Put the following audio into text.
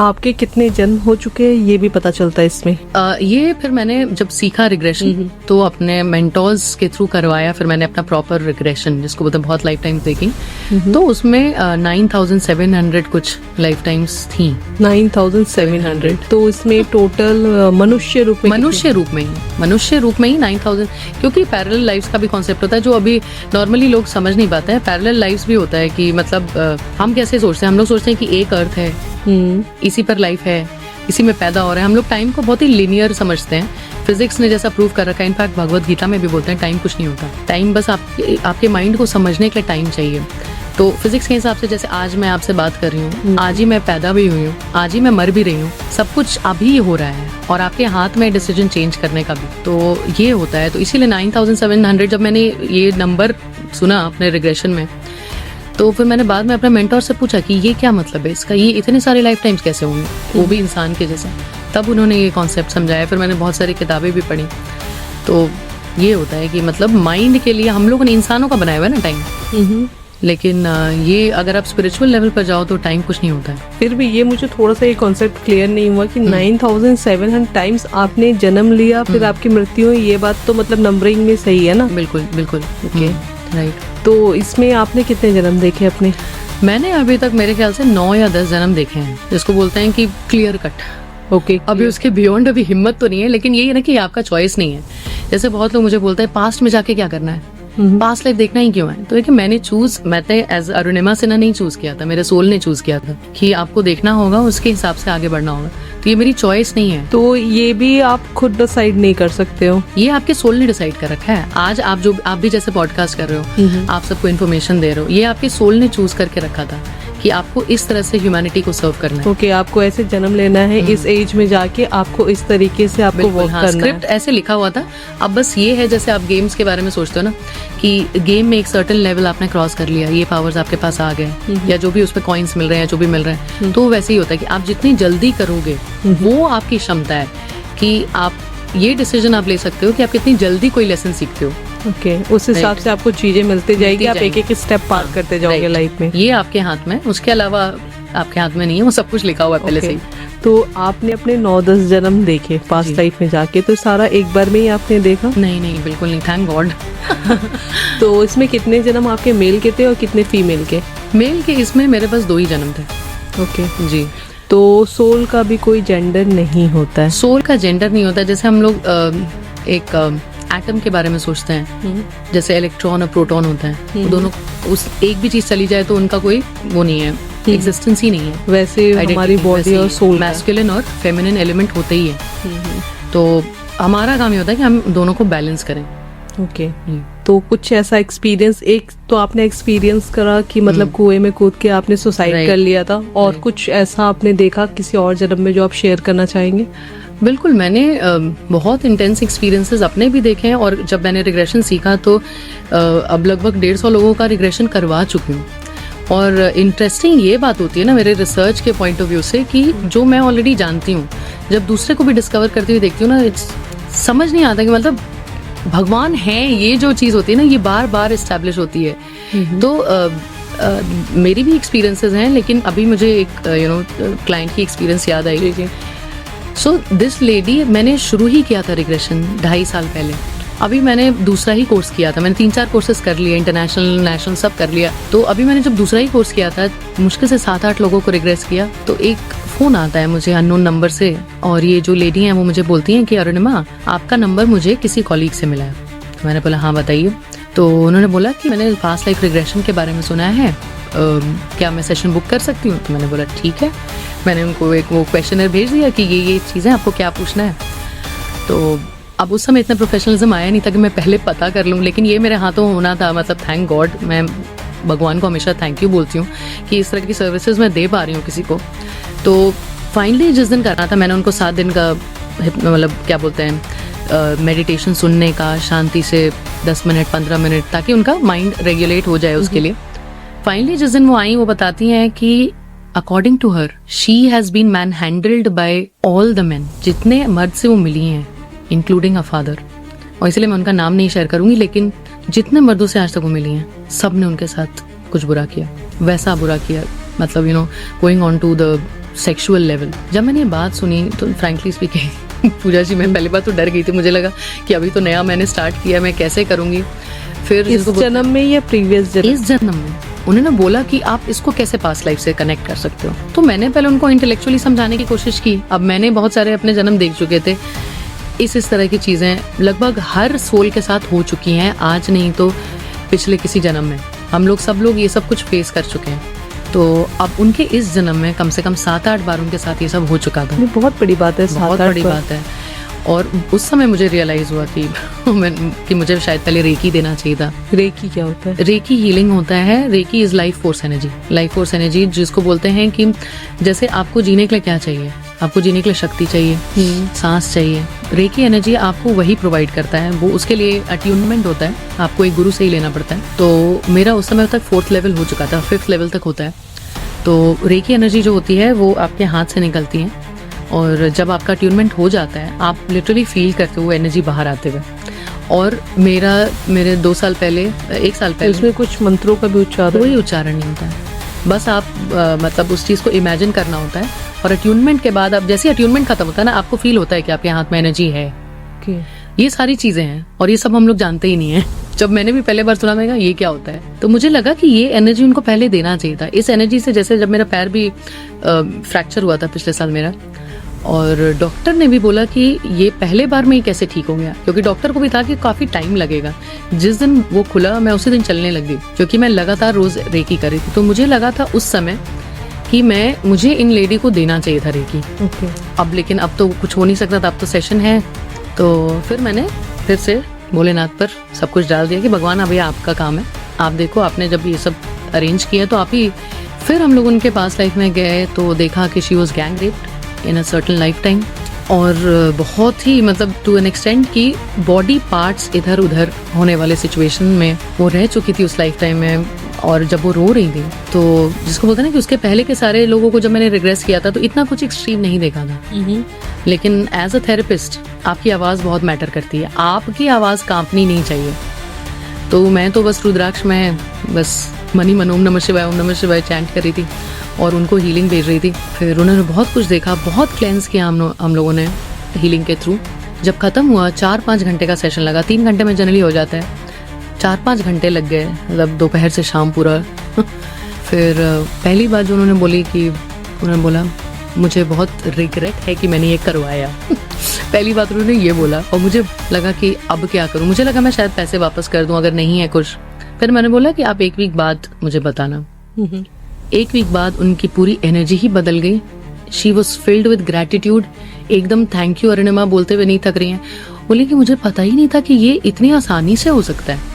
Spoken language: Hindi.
आपके कितने जन्म हो चुके हैं ये भी पता चलता है इसमें? ये फिर मैंने जब सीखा रिग्रेशन तो अपने मेंटोर्स के थ्रू करवाया, फिर मैंने अपना प्रॉपर रिग्रेशन जिसको बोलते हैं बहुत लाइफ टाइम टेकिंग, तो उसमें 9700 कुछ लाइफ टाइम्स थी। 9700। तो इसमें टोटल मनुष्य रूप में मनुष्य रूप में ही 9000, क्योंकि पैरेलल लाइफ्स का भी कॉन्सेप्ट होता है जो अभी नॉर्मली लोग समझ नहीं पाते हैं। पैरेलल लाइफ्स भी होता है कि मतलब हम कैसे सोचते हैं, हम लोग सोचते हैं कि एक अर्थ है, इसी पर लाइफ है, इसी में पैदा हो रहा है। हम लोग टाइम को बहुत ही लिनियर समझते हैं। फिजिक्स ने जैसा प्रूव कर रखा है, इनफैक्ट भगवत गीता में भी बोलते हैं टाइम कुछ नहीं होता, टाइम बस आपके माइंड को समझने के लिए टाइम चाहिए। तो फिजिक्स के हिसाब से जैसे आज मैं आपसे बात कर रही हूँ, आज ही मैं पैदा भी हुई हूँ, आज ही मैं मर भी रही हूँ, सब कुछ अभी हो रहा है और आपके हाथ में डिसीजन चेंज करने का भी। तो ये होता है। तो इसीलिए 9700 जब मैंने ये नंबर सुना अपने रिग्रेशन में, तो फिर मैंने बाद में अपने मेंटोर से पूछा कि ये क्या मतलब है इसका, ये इतने सारे लाइफ टाइम्स कैसे होंगे, वो भी इंसान के जैसे। तब उन्होंने ये कॉन्सेप्ट समझाया। फिर मैंने बहुत सारी किताबें भी पढ़ी। तो ये होता है कि मतलब माइंड के लिए हम लोगों ने इंसानों का बनाया हुआ है ना टाइम, लेकिन ये अगर आप स्पिरिचुअल लेवल पर जाओ तो टाइम कुछ नहीं होता है। फिर भी ये मुझे थोड़ा सा ये कॉन्सेप्ट क्लियर नहीं हुआ कि 9700 टाइम्स आपने जन्म लिया फिर आपकी मृत्यु हुई, ये बात तो मतलब नंबरिंग में सही है ना? बिल्कुल बिल्कुल। Okay, right. तो इसमें आपने कितने जन्म देखे अपने? मैंने अभी तक मेरे ख्याल से 9 या 10 जन्म देखे हैं, जिसको बोलते हैं कि क्लियर कट। ओके, अभी उसके बियॉन्ड अभी हिम्मत तो नहीं है, लेकिन यही है ना कि आपका चॉइस नहीं है। जैसे बहुत लोग मुझे बोलते हैं पास्ट में जाके क्या करना है, पास्ट लाइफ देखना ही क्यों है? तो देखिए मैंने एज अरुणिमा सिन्हा नहीं चूज किया था, मेरे सोल ने चूज किया था कि आपको देखना होगा, उसके हिसाब से आगे बढ़ना होगा। तो ये मेरी चॉइस नहीं है। तो ये भी आप खुद डिसाइड नहीं कर सकते हो, ये आपके सोल ने डिसाइड कर रखा है। आज आप भी जैसे पॉडकास्ट कर रहे हो, आप सबको इन्फॉर्मेशन दे रहे हो, ये आपके सोल ने चूज करके रखा था कि आपको इस तरह से ह्यूमैनिटी को सर्व करना है। ओके, आपको ऐसे जन्म लेना है, इस एज में जाके आपको इस तरीके से आपको वर्क करना है। स्क्रिप्ट ऐसे लिखा हुआ था। अब बस ये है जैसे आप गेम्स के बारे में सोचते हो ना कि गेम में एक सर्टेन लेवल आपने क्रॉस कर लिया, ये पावर्स आपके पास आ गए, या जो भी उस पर कॉइन्स मिल रहे हैं, जो भी मिल रहे हैं, तो वैसे ही होता है कि आप जितनी जल्दी करोगे वो आपकी क्षमता है कि आप ये डिसीजन आप ले सकते हो कि आप कितनी जल्दी कोई लेसन सीखते हो। ओके, उस हिसाब से आपको चीजें मिलती जाएगी, आप एक एक स्टेप पार करते जाओगे लाइफ में। ये आपके हाथ में, उसके अलावा आपके हाथ में नहीं है, वो सब कुछ लिखा हुआ है पहले से ही। तो आपने अपने 9-10 जन्म देखे पास्ट लाइफ में जाके, तो सारा एक बार में ही आपने देखा? नहीं बिल्कुल नहीं, थैंक गॉड। तो इसमें कितने जन्म आपके मेल के थे और कितने फीमेल के? मेल के इसमें मेरे पास 2 ही जन्म थे। ओके जी। तो सोल का भी कोई जेंडर नहीं होता है? सोल का जेंडर नहीं होता। जैसे हम लोग एक एटम के बारे में सोचते हैं, जैसे इलेक्ट्रॉन और प्रोटॉन होता है, वो दोनों उस एक भी चीज चली जाए तो उनका कोई वो नहीं है, एग्जिस्टेंस ही नहीं है। वैसे हमारी बॉडी और सोल मैस्कुलिन और फेमिनिन एलिमेंट होते ही है। तो हमारा काम ये होता है कि हम दोनों को बैलेंस करें। ओके, तो कुछ ऐसा एक्सपीरियंस, एक तो आपने एक्सपीरियंस करा कि मतलब कुएं में कूद के आपने सुसाइड कर लिया था, और कुछ ऐसा आपने देखा किसी और जन्म में जो आप शेयर करना चाहेंगे? बिल्कुल, मैंने बहुत इंटेंस एक्सपीरियंसेस अपने भी देखे हैं, और जब मैंने रिग्रेशन सीखा तो अब लगभग 150 लोगों का रिग्रेशन करवा चुकी हूँ। और इंटरेस्टिंग ये बात होती है ना मेरे रिसर्च के पॉइंट ऑफ व्यू से कि जो मैं ऑलरेडी जानती हूँ, जब दूसरे को भी डिस्कवर करती हुई देखती हूँ ना, समझ नहीं आता कि मतलब भगवान है, ये जो चीज़ होती है ना, ये बार बार इस्टेब्लिश होती है। तो मेरी भी एक्सपीरियंसेस हैं, लेकिन अभी मुझे एक क्लाइंट की एक्सपीरियंस याद आई। सो दिस लेडी, मैंने शुरू ही किया था रिग्रेशन 2.5 साल पहले। अभी मैंने दूसरा ही कोर्स किया था, मैंने 3-4 कोर्सेज कर लिए, इंटरनेशनल नेशनल सब कर लिया। तो अभी मैंने जब दूसरा ही कोर्स किया था, मुश्किल से 7-8 लोगों को रिग्रेस किया, तो एक फोन आता है मुझे अननोन नंबर से, और ये जो लेडी है वो मुझे बोलती हैं कि अरुणिमा, आपका नंबर मुझे किसी कॉलीग से मिला है। तो मैंने बोला हाँ बताइए। तो उन्होंने बोला कि मैंने पास्ट लाइफ रिग्रेशन के बारे में सुना है, क्या मैं सेशन बुक कर सकती हूँ? तो मैंने बोला ठीक है। मैंने उनको एक वो क्वेश्चनर भेज दिया कि ये चीज़ें आपको क्या पूछना है। तो अब उस समय इतना प्रोफेशनलिज्म आया नहीं था कि मैं पहले पता कर लूँ, लेकिन ये मेरे हाथों होना था। मतलब थैंक गॉड, मैं भगवान को हमेशा थैंक यू बोलती हूँ कि इस तरह की सर्विसेज मैं दे पा रही हूँ किसी को। तो फाइनली जिस दिन करना था, मैंने उनको 7 दिन का मतलब क्या बोलते हैं मेडिटेशन सुनने का, शांति से 10 मिनट 15 मिनट, ताकि उनका माइंड रेगुलेट हो जाए उसके लिए। फाइनली जिस दिन वो आई, वो बताती हैं कि according to her, she has been manhandled by all the men, जितने मर्द से वो मिली हैं, इंक्लूडिंग अ फादर। और इसलिए मैं उनका नाम नहीं शेयर करूंगी, लेकिन जितने मर्दों से आज तक वो मिली हैं, सब ने उनके साथ कुछ बुरा किया, वैसा बुरा किया, मतलब going on to the sexual level. जब मैंने ये बात सुनी तो फ्रैंकली स्पीकिंग पूजा जी, मैं पहली बार तो डर गई थी। मुझे लगा कि अभी तो नया मैंने स्टार्ट किया, मैं कैसे करूंगी। फिर इस जन्म में या प्रीवियस जन्म? इस जन्म में उन्होंने बोला कि आप इसको कैसे पास्ट लाइफ से कनेक्ट कर सकते हो। तो मैंने पहले उनको इंटेलेक्चुअली समझाने की कोशिश की। अब मैंने बहुत सारे अपने जन्म देख चुके थे, इस तरह की चीजें लगभग हर सोल के साथ हो चुकी हैं, आज नहीं तो पिछले किसी जन्म में। हम लोग सब लोग ये सब कुछ फेस कर चुके हैं। तो अब उनके इस जन्म में कम से कम 7-8 बार उनके साथ ये सब हो चुका था। ये बहुत बड़ी बात है, बहुत बड़ी बात है। और उस समय मुझे रियलाइज हुआ कि मुझे शायद पहले रेकी देना चाहिए था। रेकी क्या होता है? रेकी हीलिंग होता है। Reiki is life force energy. Life force energy जिसको बोलते हैं कि जैसे आपको जीने के लिए क्या चाहिए, आपको जीने के लिए शक्ति चाहिए, सांस चाहिए, रेकी एनर्जी आपको वही प्रोवाइड करता है। वो उसके लिए अट्यूनमेंट होता है, आपको एक गुरु से ही लेना पड़ता है। तो मेरा उस समय तक 4th लेवल हो चुका था, 5th लेवल तक होता है। तो रेकी एनर्जी जो होती है वो आपके हाथ से निकलती है, और जब आपका ट्यूनमेंट हो जाता है आप लिटरली फील करते हो एनर्जी बाहर आते हुए। और मेरे 2 साल पहले, 1 साल पहले, उसमें कुछ मंत्रों का भी उच्चारण? कोई उच्चारण नहीं होता है, बस आप मतलब उस चीज़ को इमेजिन करना होता है। और अट्यूनमेंट के बाद, अब जैसे अट्यूनमेंट खत्म होता है ना, आपको फील होता है कि आपके हाथ में एनर्जी है। ये सारी चीजें हैं और ये सब हम लोग जानते ही नहीं है। जब मैंने भी पहले बार सुना, मैं कहा ये क्या होता है, तो मुझे लगा कि ये एनर्जी उनको पहले देना चाहिए था। इस एनर्जी से, जैसे जब मेरा पैर भी फ्रैक्चर हुआ था पिछले साल मेरा, और डॉक्टर ने भी बोला कि ये पहले बार में ही कैसे ठीक हो गया, क्योंकि डॉक्टर को भी था कि काफी टाइम लगेगा। जिस दिन वो खुला मैं उसी दिन चलने लगी, क्योंकि मैं लगातार रोज रेकी कर रही थी। तो मुझे लगा था उस समय कि मुझे इन लेडी को देना चाहिए था रेकी। अब लेकिन अब तो कुछ हो नहीं सकता था, अब तो सेशन है। तो फिर मैंने फिर से भोलेनाथ पर सब कुछ डाल दिया कि भगवान अब ये आपका काम है, आप देखो, आपने जब ये सब अरेंज किया तो आप ही। फिर हम लोग उनके पास लाइफ में गए तो देखा कि she was gang raped in a certain life time, और बहुत ही मतलब टू एन एक्सटेंट की बॉडी पार्ट्स इधर उधर होने वाले सिचुएशन में वो रह चुकी थी उस लाइफ टाइम में। और जब वो रो रही थी, तो जिसको बोलते हैं ना कि उसके पहले के सारे लोगों को जब मैंने रिग्रेस किया था तो इतना कुछ एक्सट्रीम नहीं देखा था। लेकिन एज अ थेरेपिस्ट आपकी आवाज़ बहुत मैटर करती है, आपकी आवाज़ कांपनी नहीं चाहिए। तो मैं तो बस रुद्राक्ष में बस मनी मन ओम नमः शिवाय चैंट कर रही थी और उनको हीलिंग भेज रही थी। फिर उन्होंने बहुत कुछ देखा, बहुत क्लेंस किया हम लोगों ने हीलिंग के थ्रू। जब खत्म हुआ 4-5 घंटे का सेशन लगा, 3 घंटे में जनरली हो जाता है, 4-5 घंटे लग गए, मतलब दोपहर से शाम पूरा। फिर पहली बात जो उन्होंने बोली कि उन्होंने बोला मुझे बहुत रिग्रेट है कि मैंने ये करवाया। पहली बात उन्होंने ये बोला, और मुझे लगा कि अब क्या करूं। मुझे लगा मैं शायद पैसे वापस कर दूं अगर नहीं है कुछ। फिर मैंने बोला कि आप 1 वीक बाद मुझे बताना। 1 वीक बाद उनकी पूरी एनर्जी ही बदल गई। She was filled with gratitude, एकदम थैंक यू अरुणिमा बोलते हुए नहीं थक रही हैं। बोली कि मुझे पता ही नहीं था कि ये इतनी आसानी से हो सकता है।